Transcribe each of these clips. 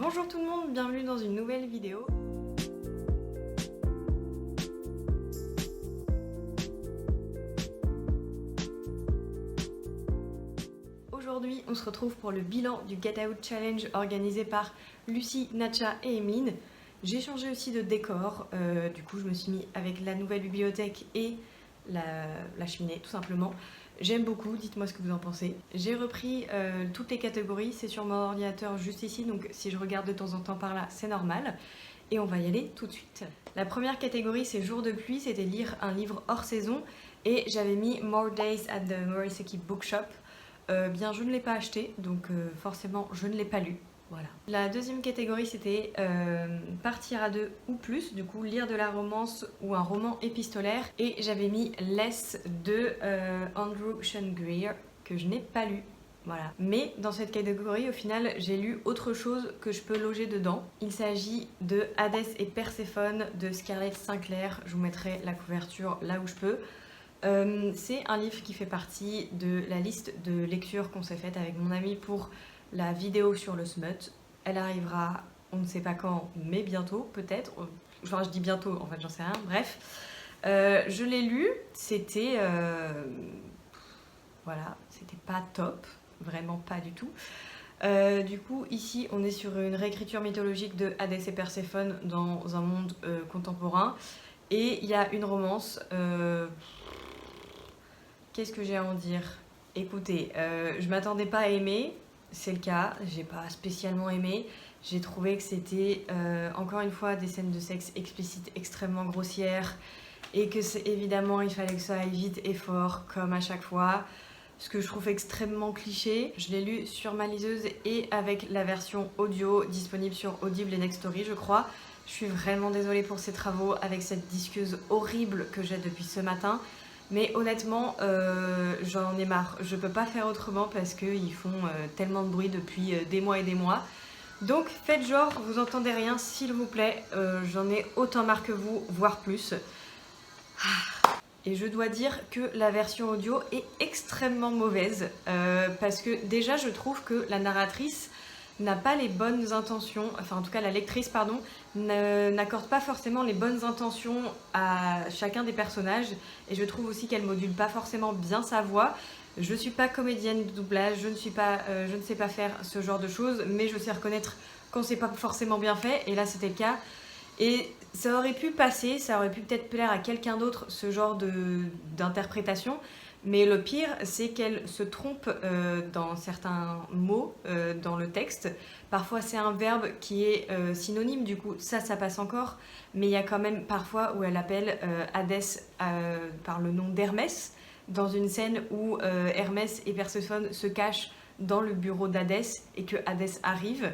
Bonjour tout le monde, bienvenue dans une nouvelle vidéo. Aujourd'hui, on se retrouve pour le bilan du Get Out Challenge organisé par Lucie, Natcha et Emeline. J'ai changé aussi de décor, du coup je me suis mis avec la nouvelle bibliothèque et la cheminée tout simplement. J'aime beaucoup, dites-moi ce que vous en pensez. J'ai repris toutes les catégories, c'est sur mon ordinateur juste ici, donc si je regarde de temps en temps par là, c'est normal. Et on va y aller tout de suite. La première catégorie, c'est jour de pluie, c'était lire un livre hors saison. Et j'avais mis More Days at the Morisaki Bookshop. Bien, je ne l'ai pas acheté, donc forcément, je ne l'ai pas lu. Voilà. La deuxième catégorie, c'était partir à deux ou plus, du coup lire de la romance ou un roman épistolaire. Et j'avais mis Less de Andrew Sean Greer, que je n'ai pas lu. Voilà. Mais dans cette catégorie, au final, j'ai lu autre chose que je peux loger dedans. Il s'agit de Hadès et Perséphone de Scarlett Sinclair. Je vous mettrai la couverture là où je peux. C'est un livre qui fait partie de la liste de lectures qu'on s'est faite avec mon ami pour la vidéo sur le smut. Elle arrivera, on ne sait pas quand, mais bientôt, peut-être. Enfin, je dis bientôt, en fait, j'en sais rien. Bref, je l'ai lu. C'était... voilà, c'était pas top. Vraiment pas du tout. Du coup, ici, on est sur une réécriture mythologique de Hadès et Perséphone dans un monde contemporain. Et il y a une romance... Qu'est-ce que j'ai à en dire? Écoutez, je m'attendais pas à aimer, c'est le cas, j'ai pas spécialement aimé. J'ai trouvé que c'était encore une fois des scènes de sexe explicites extrêmement grossières et que évidemment il fallait que ça aille vite et fort comme à chaque fois, ce que je trouve extrêmement cliché. Je l'ai lu sur ma liseuse et avec la version audio disponible sur Audible et Nextory je crois. Je suis vraiment désolée pour ces travaux avec cette disqueuse horrible que j'ai depuis ce matin. Mais honnêtement, j'en ai marre. Je peux pas faire autrement parce qu'ils font tellement de bruit depuis des mois et des mois. Donc faites genre, vous entendez rien, s'il vous plaît. J'en ai autant marre que vous, voire plus. Et je dois dire que la version audio est extrêmement mauvaise. Parce que déjà, je trouve que la narratrice n'a pas les bonnes intentions, enfin en tout cas la lectrice pardon, n'accorde pas forcément les bonnes intentions à chacun des personnages et je trouve aussi qu'elle module pas forcément bien sa voix. Je suis pas comédienne de doublage, je ne sais pas faire ce genre de choses, mais je sais reconnaître quand c'est pas forcément bien fait et là c'était le cas. Et ça aurait pu passer, ça aurait pu peut-être plaire à quelqu'un d'autre ce genre d'interprétation. Mais le pire, c'est qu'elle se trompe dans certains mots dans le texte. Parfois, c'est un verbe qui est synonyme, du coup, ça passe encore. Mais il y a quand même parfois où elle appelle Hadès par le nom d'Hermès, dans une scène où Hermès et Perséphone se cachent dans le bureau d'Hadès et que Hadès arrive.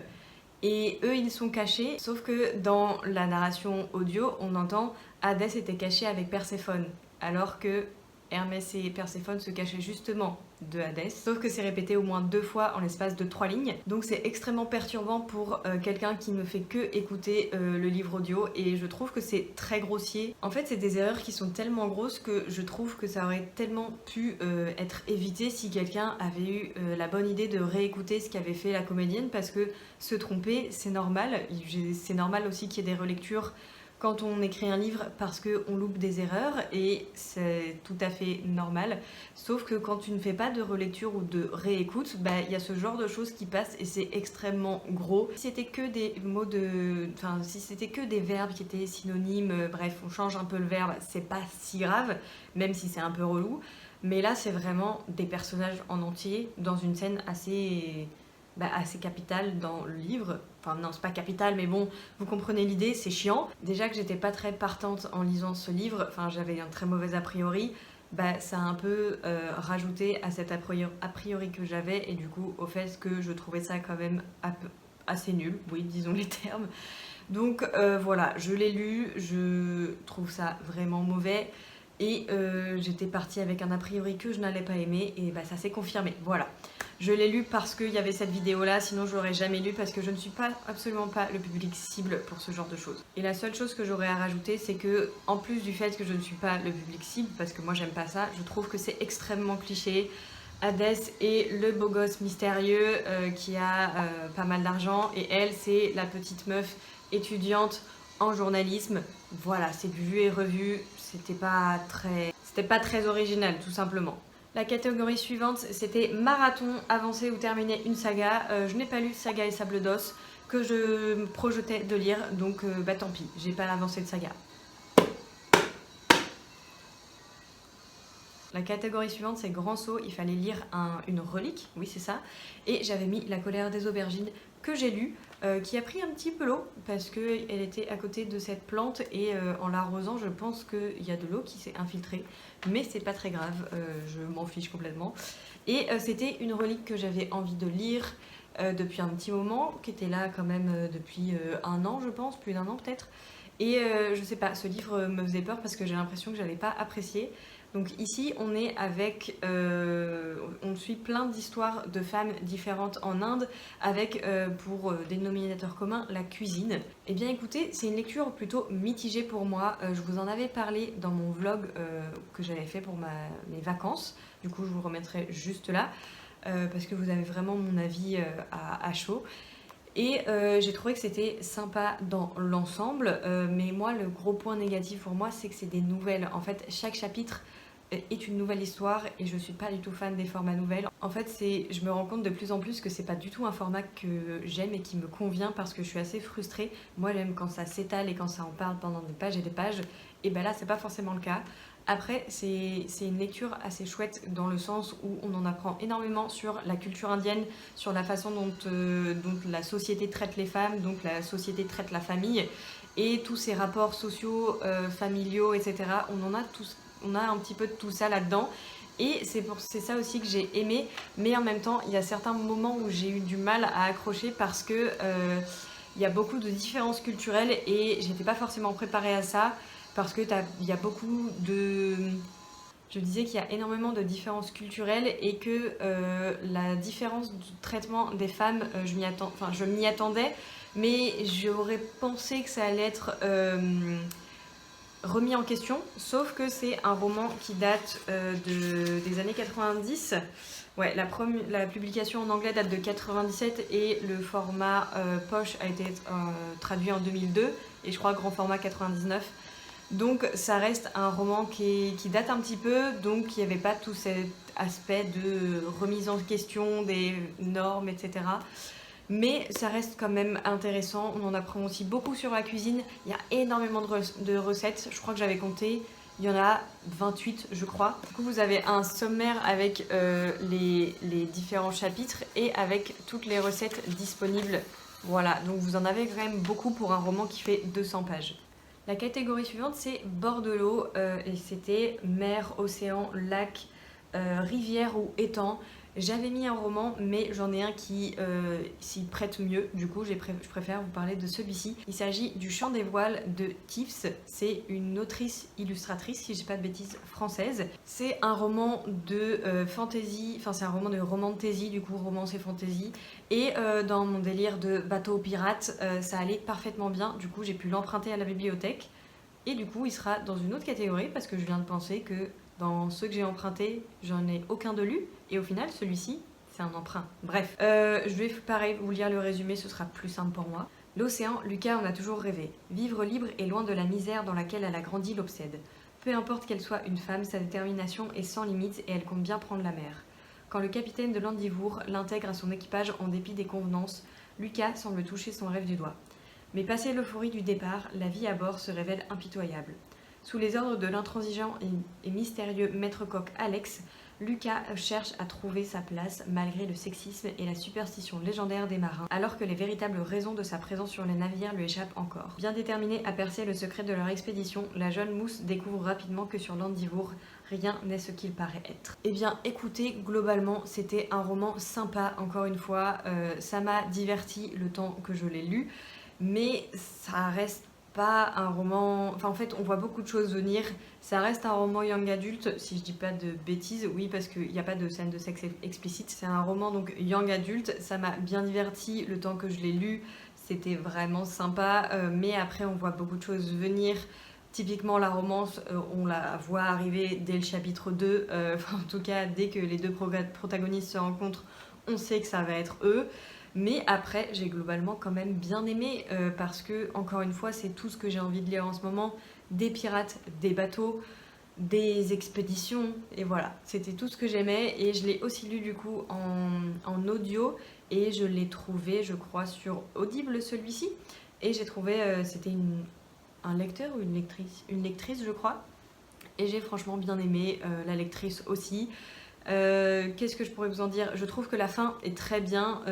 Et eux, ils sont cachés, sauf que dans la narration audio, on entend Hadès était caché avec Perséphone, alors que Hermès et Perséphone se cachaient justement de Hadès, sauf que c'est répété au moins 2 fois en l'espace de 3 lignes. Donc c'est extrêmement perturbant pour quelqu'un qui ne fait que écouter le livre audio et je trouve que c'est très grossier. En fait, c'est des erreurs qui sont tellement grosses que je trouve que ça aurait tellement pu être évité si quelqu'un avait eu la bonne idée de réécouter ce qu'avait fait la comédienne, parce que se tromper, c'est normal. C'est normal aussi qu'il y ait des relectures quand on écrit un livre parce qu'on loupe des erreurs et c'est tout à fait normal. Sauf que quand tu ne fais pas de relecture ou de réécoute, y a ce genre de choses qui passent et c'est extrêmement gros. Si c'était que des mots si c'était que des verbes qui étaient synonymes, bref, on change un peu le verbe, c'est pas si grave, même si c'est un peu relou. Mais là, c'est vraiment des personnages en entier dans une scène assez capitale dans le livre. Enfin non, c'est pas capital, mais bon, vous comprenez l'idée, c'est chiant. Déjà que j'étais pas très partante en lisant ce livre, enfin j'avais un très mauvais a priori, ça a un peu rajouté à cet a priori que j'avais et du coup au fait que je trouvais ça quand même assez nul, oui, disons les termes. Donc voilà, je l'ai lu, je trouve ça vraiment mauvais. Et j'étais partie avec un a priori que je n'allais pas aimer et ça s'est confirmé, voilà. Je l'ai lu parce qu'il y avait cette vidéo là, sinon je l'aurais jamais lu parce que je ne suis absolument pas le public cible pour ce genre de choses. Et la seule chose que j'aurais à rajouter, c'est que en plus du fait que je ne suis pas le public cible, parce que moi j'aime pas ça, je trouve que c'est extrêmement cliché. Hadès est le beau gosse mystérieux qui a pas mal d'argent et elle c'est la petite meuf étudiante en journalisme. Voilà, c'est du vu et revu, c'était pas très original tout simplement. La catégorie suivante c'était marathon, avancer ou terminer une saga. Je n'ai pas lu Saga et Sable d'Os que je me projetais de lire, donc bah tant pis, j'ai pas avancé de saga. La catégorie suivante, c'est grand saut. Il fallait lire une relique, oui c'est ça. Et j'avais mis La colère des aubergines que j'ai lu, qui a pris un petit peu l'eau parce qu'elle était à côté de cette plante et en l'arrosant, je pense qu'il y a de l'eau qui s'est infiltrée. Mais c'est pas très grave, je m'en fiche complètement. Et c'était une relique que j'avais envie de lire depuis un petit moment, qui était là quand même depuis un an, je pense, plus d'un an peut-être. Et je sais pas, ce livre me faisait peur parce que j'ai l'impression que j'allais pas apprécier. Donc ici, on est avec, on suit plein d'histoires de femmes différentes en Inde, avec pour dénominateur commun la cuisine. Eh bien écoutez, c'est une lecture plutôt mitigée pour moi. Je vous en avais parlé dans mon vlog que j'avais fait pour mes vacances. Du coup, je vous remettrai juste là, parce que vous avez vraiment mon avis à chaud. Et j'ai trouvé que c'était sympa dans l'ensemble, mais moi le gros point négatif pour moi c'est que c'est des nouvelles. En fait chaque chapitre est une nouvelle histoire et je suis pas du tout fan des formats nouvelles. En fait je me rends compte de plus en plus que c'est pas du tout un format que j'aime et qui me convient parce que je suis assez frustrée. Moi j'aime quand ça s'étale et quand ça en parle pendant des pages et des pages, et ben là c'est pas forcément le cas. Après, c'est une lecture assez chouette dans le sens où on en apprend énormément sur la culture indienne, sur la façon dont la société traite les femmes, donc la société traite la famille, et tous ces rapports sociaux, familiaux, etc. On a un petit peu de tout ça là-dedans. Et c'est ça aussi que j'ai aimé, mais en même temps, il y a certains moments où j'ai eu du mal à accrocher parce que il y a beaucoup de différences culturelles et j'étais pas forcément préparée à ça. Parce que il y a beaucoup de... Je disais qu'il y a énormément de différences culturelles et que la différence du traitement des femmes, je m'y attendais, mais j'aurais pensé que ça allait être remis en question, sauf que c'est un roman qui date des années 90. Ouais, la publication en anglais date de 97 et le format poche a été traduit en 2002 et je crois grand format 99. Donc ça reste un roman qui date un petit peu, donc il n'y avait pas tout cet aspect de remise en question des normes, etc. Mais ça reste quand même intéressant, on en apprend aussi beaucoup sur la cuisine, il y a énormément de recettes, je crois que j'avais compté, il y en a 28 je crois. Du coup vous avez un sommaire avec les différents chapitres et avec toutes les recettes disponibles. Voilà, donc vous en avez quand même beaucoup pour un roman qui fait 200 pages. La catégorie suivante, c'est bord de l'eau, et c'était mer, océan, lac, rivière ou étang. J'avais mis un roman, mais j'en ai un qui s'y prête mieux. Du coup, je préfère vous parler de celui-ci. Il s'agit du Chant des voiles de Tiffs. C'est une autrice illustratrice, si je dis pas de bêtises, française. C'est un roman de fantasy, enfin c'est un roman de romantasy, du coup romance et fantasy. Et dans mon délire de bateau pirate, ça allait parfaitement bien. Du coup, j'ai pu l'emprunter à la bibliothèque. Et du coup, il sera dans une autre catégorie parce que je viens de penser que dans ceux que j'ai empruntés, j'en ai aucun de lu. Et au final, celui-ci, c'est un emprunt. Bref, je vais pareil vous lire le résumé, ce sera plus simple pour moi. L'océan, Lucas en a toujours rêvé. Vivre libre et loin de la misère dans laquelle elle a grandi l'obsède. Peu importe qu'elle soit une femme, sa détermination est sans limite et elle compte bien prendre la mer. Quand le capitaine de l'Andivour l'intègre à son équipage en dépit des convenances, Lucas semble toucher son rêve du doigt. Mais passé l'euphorie du départ, la vie à bord se révèle impitoyable. Sous les ordres de l'intransigeant et mystérieux maître-coq Alex, Lucas cherche à trouver sa place malgré le sexisme et la superstition légendaire des marins, alors que les véritables raisons de sa présence sur les navires lui échappent encore. Bien déterminée à percer le secret de leur expédition, la jeune mousse découvre rapidement que sur l'Andivour, rien n'est ce qu'il paraît être. Eh bien écoutez, globalement c'était un roman sympa, encore une fois, ça m'a diverti le temps que je l'ai lu, mais ça reste pas un roman... Enfin en fait on voit beaucoup de choses venir, ça reste un roman young adulte, si je dis pas de bêtises, oui parce qu'il n'y a pas de scène de sexe explicite, c'est un roman donc young adulte, ça m'a bien diverti le temps que je l'ai lu, c'était vraiment sympa, mais après on voit beaucoup de choses venir Typiquement la romance, on la voit arriver dès le chapitre 2, en tout cas dès que les deux protagonistes se rencontrent, on sait que ça va être eux. Mais après, j'ai globalement quand même bien aimé parce que, encore une fois, c'est tout ce que j'ai envie de lire en ce moment. Des pirates, des bateaux, des expéditions, et voilà. C'était tout ce que j'aimais et je l'ai aussi lu du coup en audio et je l'ai trouvé, je crois, sur Audible celui-ci. Et j'ai trouvé, c'était un lecteur ou une lectrice je crois. Et j'ai franchement bien aimé, la lectrice aussi. Qu'est-ce que je pourrais vous en dire? Je trouve que la fin est très bien.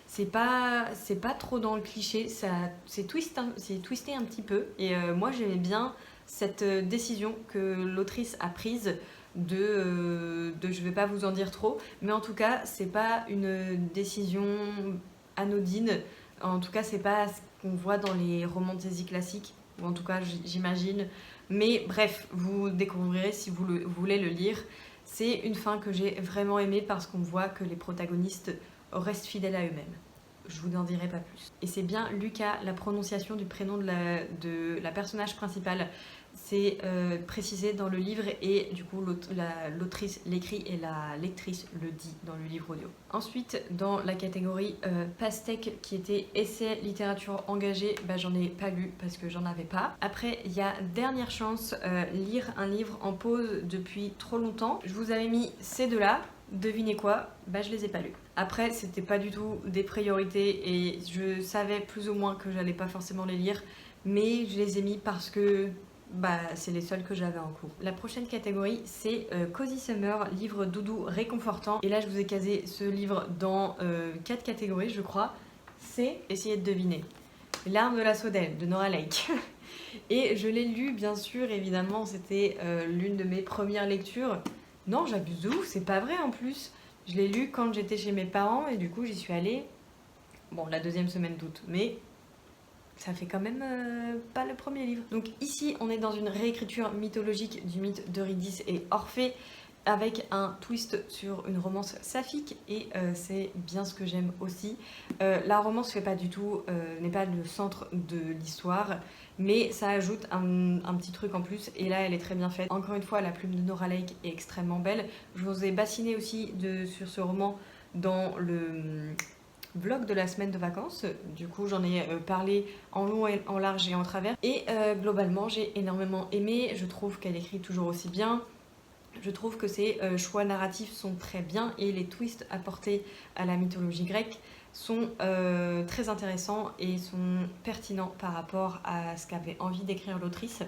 C'est pas trop dans le cliché, c'est twisté un petit peu. Et moi j'aimais bien cette décision que l'autrice a prise je vais pas vous en dire trop, mais en tout cas c'est pas une décision anodine. En tout cas c'est pas ce qu'on voit dans les romans de fantasy classiques, ou en tout cas j'imagine. Mais bref, vous découvrirez si vous voulez le lire. C'est une fin que j'ai vraiment aimée parce qu'on voit que les protagonistes restent fidèles à eux-mêmes. Je vous n'en dirai pas plus. Et c'est bien Lucas, la prononciation du prénom de la personnage principale. C'est précisé dans le livre et du coup l'autrice l'écrit et la lectrice le dit dans le livre audio. Ensuite, dans la catégorie pastèque qui était essai littérature engagée, j'en ai pas lu parce que j'en avais pas. Après, il y a dernière chance, lire un livre en pause depuis trop longtemps. Je vous avais mis ces deux-là. Devinez quoi? Je les ai pas lus. Après, c'était pas du tout des priorités et je savais plus ou moins que j'allais pas forcément les lire, mais je les ai mis parce que c'est les seuls que j'avais en cours. La prochaine catégorie, c'est Cozy Summer, livre doudou réconfortant. Et là, je vous ai casé ce livre dans 4 catégories, je crois. C'est, essayez de deviner, L'arme de la Saudelle de Nora Lake. Et je l'ai lu, bien sûr, évidemment, c'était l'une de mes premières lectures. Non, j'abuse de ouf, c'est pas vrai en plus. Je l'ai lu quand j'étais chez mes parents et du coup, j'y suis allée, la deuxième semaine d'août, mais ça fait quand même pas le premier livre. Donc ici, on est dans une réécriture mythologique du mythe d'Eurydice et Orphée, avec un twist sur une romance saphique, et c'est bien ce que j'aime aussi. La romance n'est pas le centre de l'histoire, mais ça ajoute un petit truc en plus, et là elle est très bien faite. Encore une fois, la plume de Nora Lake est extrêmement belle. Je vous ai bassiné aussi sur ce roman dans le vlog de la semaine de vacances, du coup j'en ai parlé en long et en large et en travers, et globalement j'ai énormément aimé. Je trouve qu'elle écrit toujours aussi bien. Je trouve que ses choix narratifs sont très bien et les twists apportés à la mythologie grecque sont très intéressants et sont pertinents par rapport à ce qu'avait envie d'écrire l'autrice.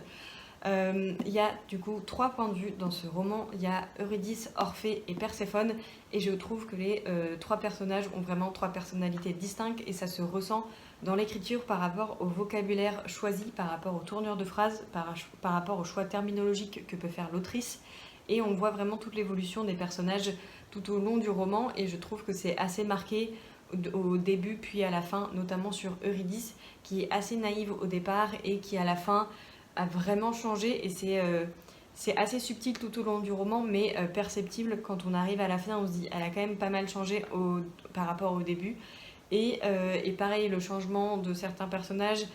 Il y a du coup 3 points de vue dans ce roman. Il y a Eurydice, Orphée et Perséphone, et je trouve que les 3 personnages ont vraiment 3 personnalités distinctes et ça se ressent dans l'écriture par rapport au vocabulaire choisi, par rapport aux tournures de phrases, par rapport au choix terminologique que peut faire l'autrice. Et on voit vraiment toute l'évolution des personnages tout au long du roman, et je trouve que c'est assez marqué au début puis à la fin, notamment sur Eurydice qui est assez naïve au départ et qui à la fin a vraiment changé, et c'est assez subtil tout au long du roman, mais perceptible. Quand on arrive à la fin, on se dit elle a quand même pas mal changé par rapport au début. Et pareil, le changement de certains personnages,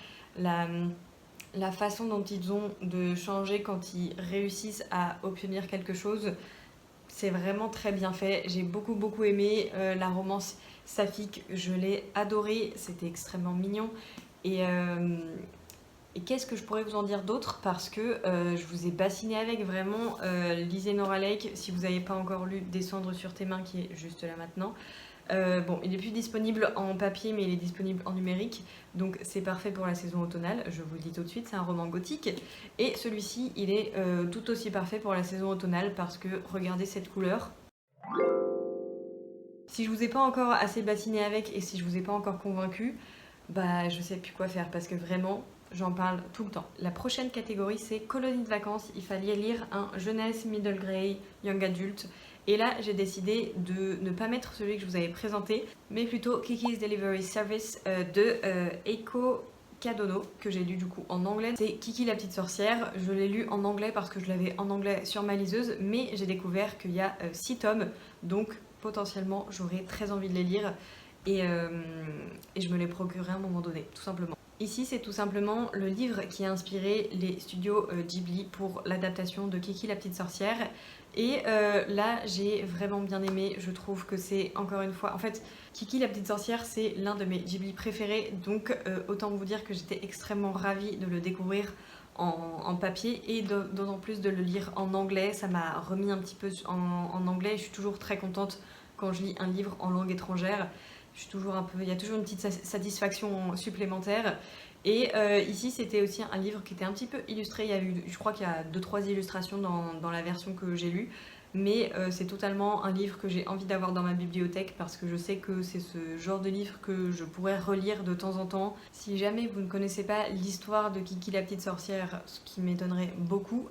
la façon dont ils ont de changer quand ils réussissent à obtenir quelque chose, c'est vraiment très bien fait. J'ai beaucoup aimé la romance saphique, je l'ai adorée, c'était extrêmement mignon. Et qu'est-ce que je pourrais vous en dire d'autre? Parce que je vous ai bassiné avec, vraiment. Lisez Nora Lake. Si vous n'avez pas encore lu Descendre sur tes mains, qui est juste là maintenant. Il n'est plus disponible en papier, mais il est disponible en numérique. Donc c'est parfait pour la saison automnale, je vous le dis tout de suite, c'est un roman gothique. Et celui-ci, il est tout aussi parfait pour la saison automnale parce que regardez cette couleur. Si je vous ai pas encore assez bassiné avec et si je vous ai pas encore convaincu, je sais plus quoi faire parce que vraiment j'en parle tout le temps. La prochaine catégorie, c'est colonie de vacances. Il fallait lire un jeunesse, middle grey, young adult. Et là, j'ai décidé de ne pas mettre celui que je vous avais présenté, mais plutôt Kiki's Delivery Service de Eiko Kadono, que j'ai lu du coup en anglais. C'est Kiki la petite sorcière. Je l'ai lu en anglais parce que je l'avais en anglais sur ma liseuse, mais j'ai découvert qu'il y a 6 tomes, donc potentiellement j'aurais très envie de les lire. et je me l'ai procuré à un moment donné, tout simplement. Ici, c'est tout simplement le livre qui a inspiré les studios Ghibli pour l'adaptation de Kiki la petite sorcière. Et là, j'ai vraiment bien aimé. Je trouve que c'est, encore une fois, en fait, Kiki la petite sorcière, c'est l'un de mes Ghibli préférés. Donc, autant vous dire que j'étais extrêmement ravie de le découvrir en papier et d'autant plus de le lire en anglais. Ça m'a remis un petit peu en anglais. Je suis toujours très contente quand je lis un livre en langue étrangère. Il y a toujours une petite satisfaction supplémentaire. Et ici, c'était aussi un livre qui était un petit peu illustré. Je crois qu'il y a 2-3 illustrations dans la version que j'ai lue. Mais c'est totalement un livre que j'ai envie d'avoir dans ma bibliothèque parce que je sais que c'est ce genre de livre que je pourrais relire de temps en temps. Si jamais vous ne connaissez pas l'histoire de Kiki la petite sorcière, ce qui m'étonnerait beaucoup,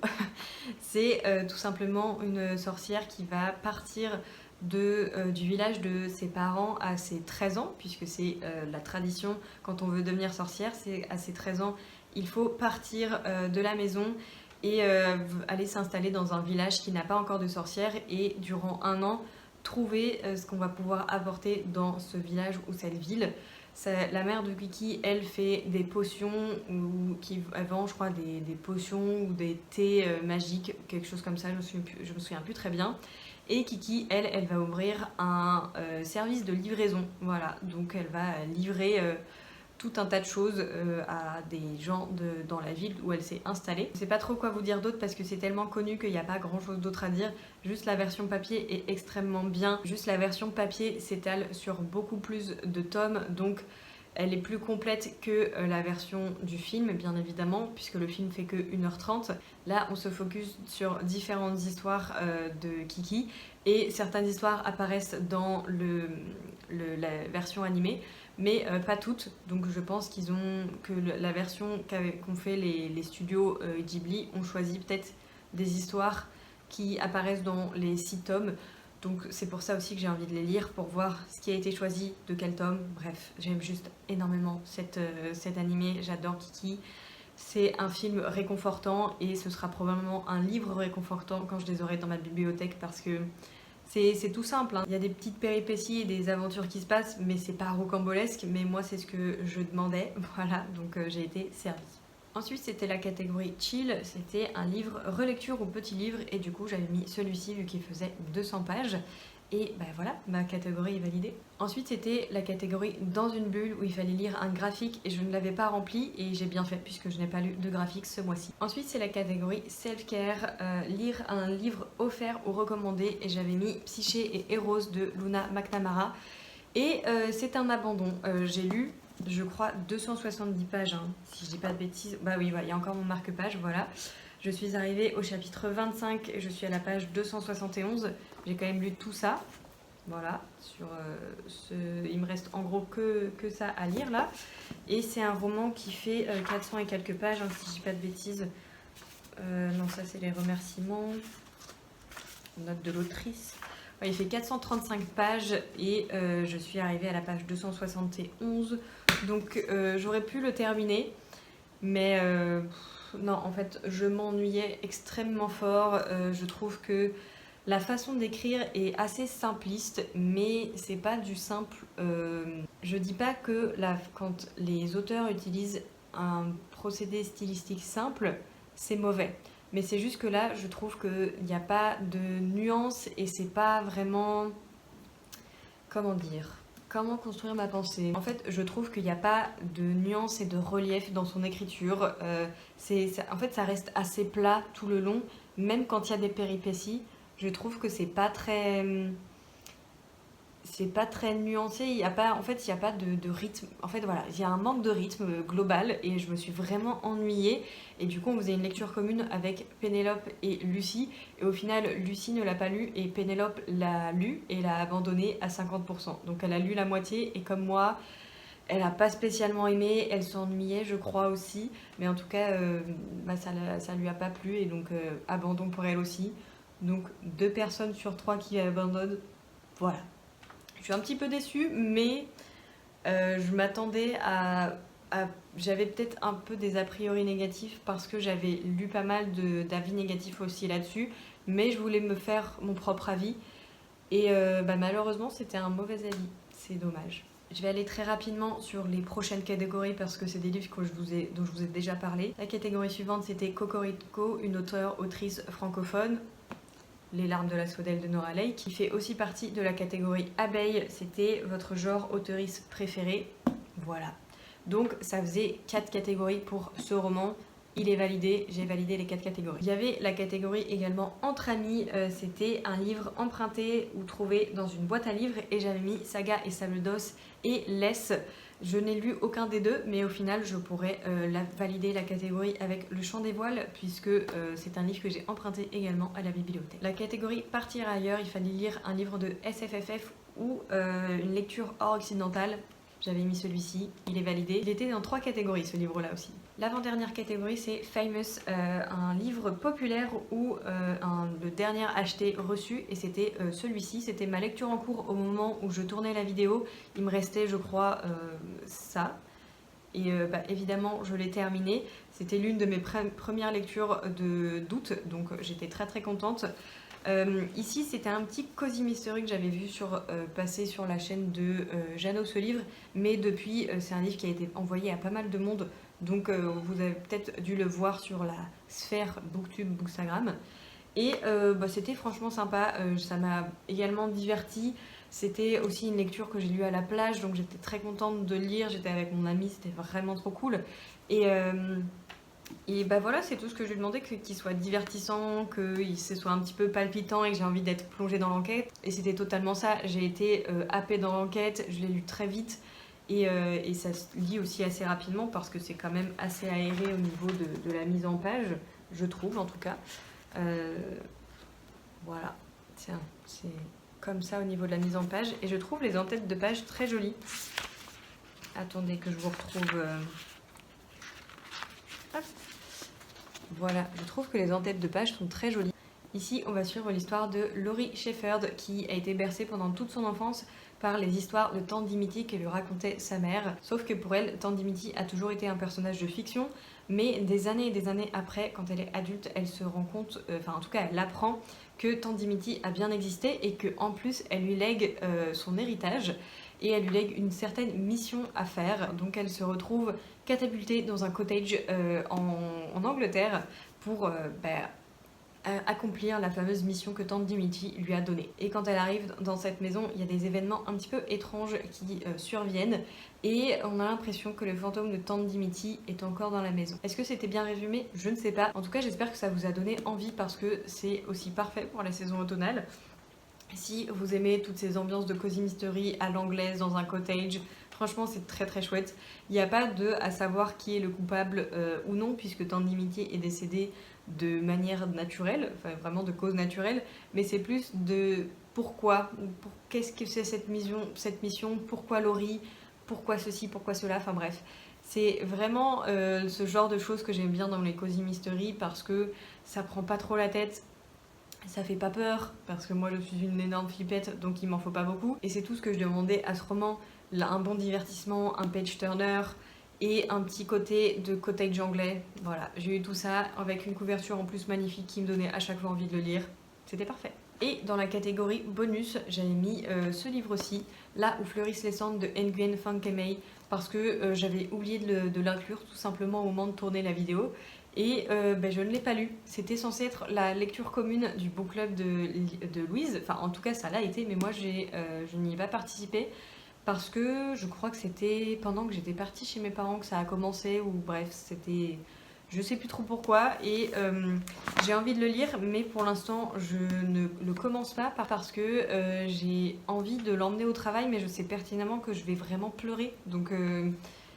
c'est tout simplement une sorcière qui va partir du village de ses parents à ses 13 ans, puisque c'est la tradition quand on veut devenir sorcière, c'est à ses 13 ans, il faut partir de la maison et aller s'installer dans un village qui n'a pas encore de sorcière et durant un an trouver ce qu'on va pouvoir apporter dans ce village ou cette ville. La mère de Kiki, elle fait des potions, elle vend je crois des potions ou des thés magiques, quelque chose comme ça, je me souviens plus très bien. Et Kiki, elle va ouvrir un service de livraison. Voilà, donc elle va livrer tout un tas de choses à des gens dans la ville où elle s'est installée. Je sais pas trop quoi vous dire d'autre parce que c'est tellement connu qu'il n'y a pas grand chose d'autre à dire. Juste la version papier est extrêmement bien. Juste la version papier s'étale sur beaucoup plus de tomes, donc elle est plus complète que la version du film, bien évidemment, puisque le film fait que 1h30. Là, on se focus sur différentes histoires de Kiki, et certaines histoires apparaissent dans la version animée, mais pas toutes. Donc je pense que la version qu'ont fait les studios Ghibli ont choisi peut-être des histoires qui apparaissent dans les 6 tomes. Donc c'est pour ça aussi que j'ai envie de les lire, pour voir ce qui a été choisi, de quel tome. Bref, j'aime juste énormément cet animé, j'adore Kiki. C'est un film réconfortant et ce sera probablement un livre réconfortant quand je les aurai dans ma bibliothèque parce que c'est tout simple, hein. Il y a des petites péripéties et des aventures qui se passent, mais c'est pas rocambolesque. Mais moi, c'est ce que je demandais, voilà, donc j'ai été servie. Ensuite, c'était la catégorie chill, c'était un livre relecture ou petit livre, et du coup, j'avais mis celui-ci vu qu'il faisait 200 pages. Et bah voilà, ma catégorie est validée. Ensuite, c'était la catégorie dans une bulle où il fallait lire un graphique et je ne l'avais pas rempli et j'ai bien fait puisque je n'ai pas lu de graphique ce mois-ci. Ensuite, c'est la catégorie self-care, lire un livre offert ou recommandé, et j'avais mis Psyché et Eros de Luna McNamara. Et c'est un abandon. J'ai lu, je crois, 270 pages, hein, si je dis pas de bêtises. Bah oui, il y a encore mon marque-page, voilà. Je suis arrivée au chapitre 25 et je suis à la page 271. J'ai quand même lu tout ça. Voilà, il me reste en gros que ça à lire là. Et c'est un roman qui fait 400 et quelques pages, hein, si je dis pas de bêtises. Non, ça c'est les remerciements. Note de l'autrice. Ouais, il fait 435 pages et je suis arrivée à la page 271. Donc j'aurais pu le terminer. Mais non, en fait, je m'ennuyais extrêmement fort. Je trouve que la façon d'écrire est assez simpliste, mais c'est pas du simple. Je dis pas que quand les auteurs utilisent un procédé stylistique simple, c'est mauvais. Mais c'est juste que là, je trouve qu'il n'y a pas de nuance et c'est pas vraiment. Comment dire ? Comment construire ma pensée ? En fait, je trouve qu'il n'y a pas de nuance et de relief dans son écriture. En fait, ça reste assez plat tout le long, même quand il y a des péripéties. Je trouve que c'est pas très nuancé. Il y a pas de rythme. En fait, voilà, il y a un manque de rythme global et je me suis vraiment ennuyée. Et du coup, on faisait une lecture commune avec Pénélope et Lucie. Et au final, Lucie ne l'a pas lu et Pénélope l'a lu et l'a abandonné à 50%. Donc elle a lu la moitié et comme moi, elle n'a pas spécialement aimé. Elle s'ennuyait, je crois aussi. Mais en tout cas, ça lui a pas plu et donc abandon pour elle aussi. Donc 2 personnes sur 3 qui abandonnent. Voilà. Je suis un petit peu déçue, mais je m'attendais j'avais peut-être un peu des a priori négatifs parce que j'avais lu pas mal d'avis négatifs aussi là-dessus, mais je voulais me faire mon propre avis. Et malheureusement, c'était un mauvais avis. C'est dommage. Je vais aller très rapidement sur les prochaines catégories parce que c'est des livres dont je vous ai déjà parlé. La catégorie suivante, c'était Cocorico, une autrice francophone. Les larmes de la Sodelle de Nora Leigh, qui fait aussi partie de la catégorie abeille. C'était votre genre auteurice préféré. Voilà. Donc ça faisait 4 catégories pour ce roman. Il est validé, j'ai validé les 4 catégories. Il y avait la catégorie également entre amis, c'était un livre emprunté ou trouvé dans une boîte à livres et j'avais mis Saga et Sable d'Os et Laisse. Je n'ai lu aucun des deux, mais au final je pourrais valider la catégorie avec Le Chant des Voiles puisque c'est un livre que j'ai emprunté également à la bibliothèque. La catégorie Partir ailleurs, il fallait lire un livre de SFFF ou une lecture hors occidentale. J'avais mis celui-ci, il est validé. Il était dans 3 catégories ce livre-là aussi. L'avant-dernière catégorie c'est Famous, un livre populaire ou le dernier acheté reçu et c'était celui-ci. C'était ma lecture en cours au moment où je tournais la vidéo. Il me restait je crois ça. Et évidemment je l'ai terminé. C'était l'une de mes premières lectures d'août donc j'étais très très contente. Ici c'était un petit cosy mystery que j'avais vu passer sur la chaîne de Jeannot ce livre, mais depuis c'est un livre qui a été envoyé à pas mal de monde, donc vous avez peut-être dû le voir sur la sphère Booktube, Bookstagram, et c'était franchement sympa, ça m'a également divertie. C'était aussi une lecture que j'ai lue à la plage, donc j'étais très contente de le lire, j'étais avec mon ami, c'était vraiment trop cool, et voilà, c'est tout ce que je lui demandais, qu'il soit divertissant, qu'il soit un petit peu palpitant et que j'ai envie d'être plongée dans l'enquête. Et c'était totalement ça, j'ai été happée dans l'enquête, je l'ai lu très vite et ça se lit aussi assez rapidement parce que c'est quand même assez aéré au niveau de la mise en page, je trouve en tout cas. Voilà, tiens, c'est comme ça au niveau de la mise en page et je trouve les en-têtes de page très jolies. Attendez que je vous retrouve... Hop. Voilà, je trouve que les en-têtes de page sont très jolies. Ici, on va suivre l'histoire de Laurie Shepherd qui a été bercée pendant toute son enfance par les histoires de Tante Dimity que lui racontait sa mère. Sauf que pour elle, Tante Dimity a toujours été un personnage de fiction, mais des années et des années après, quand elle est adulte, elle se rend compte, enfin en tout cas elle apprend que Tante Dimity a bien existé et qu'en plus elle lui lègue son héritage et elle lui lègue une certaine mission à faire. Donc elle se retrouve catapultée dans un cottage en Angleterre pour accomplir la fameuse mission que Tante Dimity lui a donnée. Et quand elle arrive dans cette maison, il y a des événements un petit peu étranges qui surviennent et on a l'impression que le fantôme de Tante Dimity est encore dans la maison. Est-ce que c'était bien résumé? Je ne sais pas. En tout cas, j'espère que ça vous a donné envie parce que c'est aussi parfait pour la saison automnale. Si vous aimez toutes ces ambiances de cosy mystery à l'anglaise dans un cottage, franchement c'est très très chouette. Il n'y a pas à savoir qui est le coupable ou non puisque Tante Dimity est décédée de manière naturelle, enfin vraiment de cause naturelle, mais c'est plus de pourquoi, qu'est-ce que c'est cette mission, pourquoi Laurie, pourquoi ceci, pourquoi cela, enfin bref. C'est vraiment ce genre de choses que j'aime bien dans les cosy mystery parce que ça prend pas trop la tête. Ça fait pas peur, parce que moi je suis une énorme flippette, donc il m'en faut pas beaucoup. Et c'est tout ce que je demandais à ce roman, un bon divertissement, un page turner et un petit côté de cottage anglais. Voilà, j'ai eu tout ça avec une couverture en plus magnifique qui me donnait à chaque fois envie de le lire. C'était parfait. Et dans la catégorie bonus, j'avais mis ce livre aussi, Là où fleurissent les cendres de Nguyen Phan Khai, parce que j'avais oublié de l'inclure tout simplement au moment de tourner la vidéo. Et je ne l'ai pas lu. C'était censé être la lecture commune du book club de Louise. Enfin, en tout cas, ça l'a été, mais moi, je n'y ai pas participé. Parce que je crois que c'était pendant que j'étais partie chez mes parents que ça a commencé. Ou bref, c'était... Je sais plus trop pourquoi. Et j'ai envie de le lire, mais pour l'instant, je ne le commence pas. Parce que j'ai envie de l'emmener au travail, mais je sais pertinemment que je vais vraiment pleurer. Donc...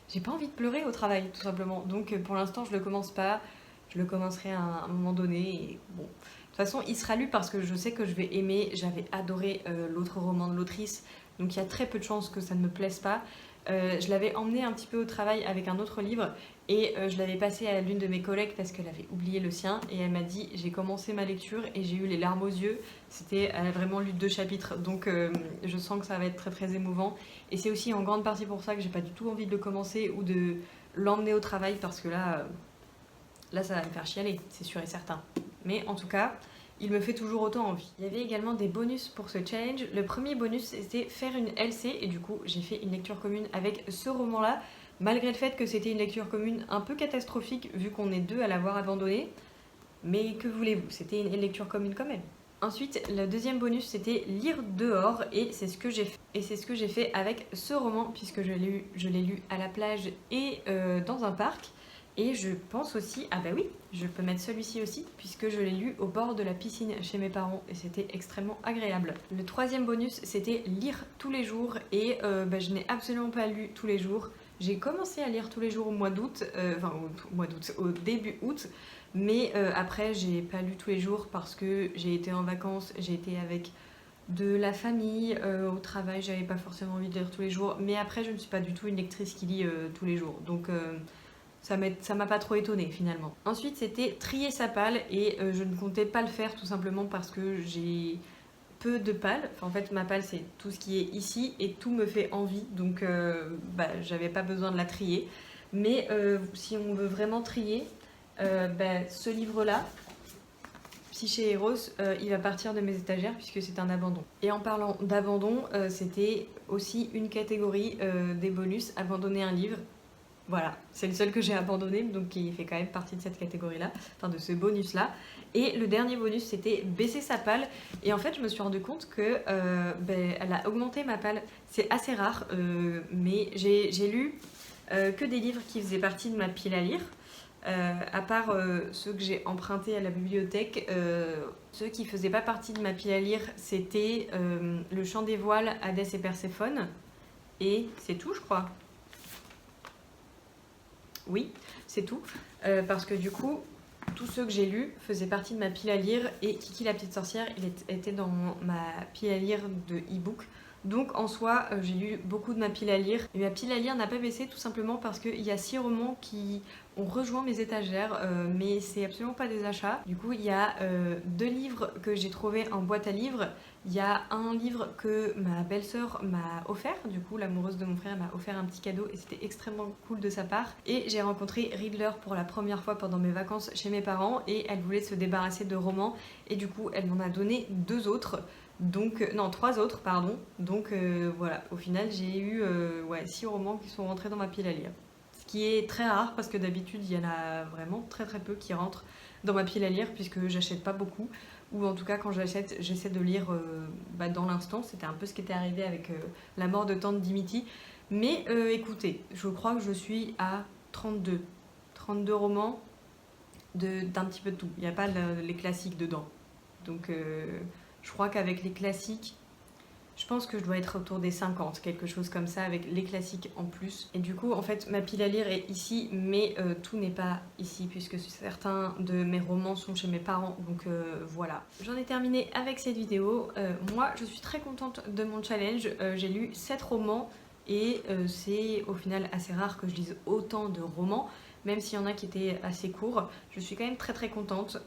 j'ai pas envie de pleurer au travail, tout simplement. Donc pour l'instant, je le commence pas. Je le commencerai à un moment donné. Et bon, de toute façon, il sera lu parce que je sais que je vais aimer. J'avais adoré l'autre roman de l'autrice. Donc il y a très peu de chances que ça ne me plaise pas. Je l'avais emmené un petit peu au travail avec un autre livre. Et je l'avais passé à l'une de mes collègues parce qu'elle avait oublié le sien. Et elle m'a dit, j'ai commencé ma lecture et j'ai eu les larmes aux yeux. Elle a vraiment lu 2 chapitres. Donc je sens que ça va être très très émouvant. Et c'est aussi en grande partie pour ça que j'ai pas du tout envie de le commencer ou de l'emmener au travail. Parce que là ça va me faire chialer, c'est sûr et certain. Mais en tout cas, il me fait toujours autant envie. Il y avait également des bonus pour ce challenge. Le premier bonus c'était faire une LC et du coup j'ai fait une lecture commune avec ce roman là, malgré le fait que c'était une lecture commune un peu catastrophique vu qu'on est 2 à l'avoir abandonné. Mais que voulez-vous, c'était une lecture commune quand même. Ensuite, le deuxième bonus c'était lire dehors et c'est ce que j'ai fait. Et c'est ce que j'ai fait avec ce roman puisque je l'ai lu à la plage et dans un parc. Et je pense aussi, ah bah oui, je peux mettre celui-ci aussi, puisque je l'ai lu au bord de la piscine chez mes parents et c'était extrêmement agréable. Le troisième bonus, c'était lire tous les jours et je n'ai absolument pas lu tous les jours. J'ai commencé à lire tous les jours au mois d'août, au début août, mais après j'ai pas lu tous les jours parce que j'ai été en vacances, j'ai été avec de la famille, au travail, j'avais pas forcément envie de lire tous les jours, mais après je ne suis pas du tout une lectrice qui lit tous les jours, donc ça m'a pas trop étonnée finalement. Ensuite c'était trier sa palle et je ne comptais pas le faire tout simplement parce que j'ai peu de pales. Enfin, en fait ma palle c'est tout ce qui est ici et tout me fait envie donc j'avais pas besoin de la trier. Mais si on veut vraiment trier, ce livre là, Psyché Eros, il va partir de mes étagères puisque c'est un abandon. Et en parlant d'abandon, c'était aussi une catégorie des bonus, abandonner un livre. Voilà, c'est le seul que j'ai abandonné, donc il fait quand même partie de cette catégorie-là, enfin de ce bonus-là. Et le dernier bonus, c'était baisser sa palle. Et en fait, je me suis rendu compte que elle a augmenté ma palle. C'est assez rare, mais j'ai lu que des livres qui faisaient partie de ma pile à lire. À part ceux que j'ai empruntés à la bibliothèque, ceux qui faisaient pas partie de ma pile à lire, c'était Le Chant des Voiles, Hadès et Perséphone. Et c'est tout, je crois. Oui, c'est tout. Parce que du coup, tous ceux que j'ai lus faisaient partie de ma pile à lire et Kiki la petite sorcière, il était dans ma pile à lire de e-book. Donc en soi, j'ai lu beaucoup de ma pile à lire. Et ma pile à lire n'a pas baissé tout simplement parce qu'il y a 6 romans qui ont rejoint mes étagères, mais c'est absolument pas des achats. Du coup, il y a 2 livres que j'ai trouvés en boîte à livres. Il y a un livre que ma belle-sœur m'a offert, du coup l'amoureuse de mon frère m'a offert un petit cadeau et c'était extrêmement cool de sa part. Et j'ai rencontré Riddler pour la première fois pendant mes vacances chez mes parents et elle voulait se débarrasser de romans et du coup elle m'en a donné 2 autres. Donc, non, 3 autres, pardon. Donc voilà, au final j'ai eu 6 romans qui sont rentrés dans ma pile à lire. Ce qui est très rare parce que d'habitude il y en a vraiment très très peu qui rentrent dans ma pile à lire puisque j'achète pas beaucoup. Ou en tout cas quand j'achète, j'essaie de lire dans l'instant. C'était un peu ce qui était arrivé avec la mort de Tante Dimity. Mais écoutez, je crois que je suis à 32 romans d'un petit peu de tout. Il n'y a pas les classiques dedans. Donc je crois qu'avec les classiques, je pense que je dois être autour des 50, quelque chose comme ça, avec les classiques en plus. Et du coup, en fait, ma pile à lire est ici, mais tout n'est pas ici, puisque certains de mes romans sont chez mes parents, donc voilà. J'en ai terminé avec cette vidéo. Moi, je suis très contente de mon challenge. J'ai lu 7 romans, et c'est au final assez rare que je lise autant de romans, même s'il y en a qui étaient assez courts. Je suis quand même très très contente.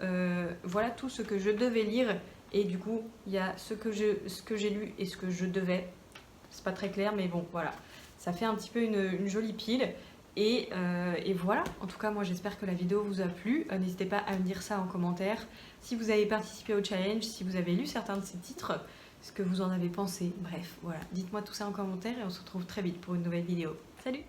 Voilà tout ce que je devais lire. Et du coup, il y a ce que j'ai lu et ce que je devais. C'est pas très clair, mais bon, voilà. Ça fait un petit peu une jolie pile. Et voilà. En tout cas, moi, j'espère que la vidéo vous a plu. N'hésitez pas à me dire ça en commentaire. Si vous avez participé au challenge, si vous avez lu certains de ces titres, ce que vous en avez pensé. Bref, voilà. Dites-moi tout ça en commentaire et on se retrouve très vite pour une nouvelle vidéo. Salut!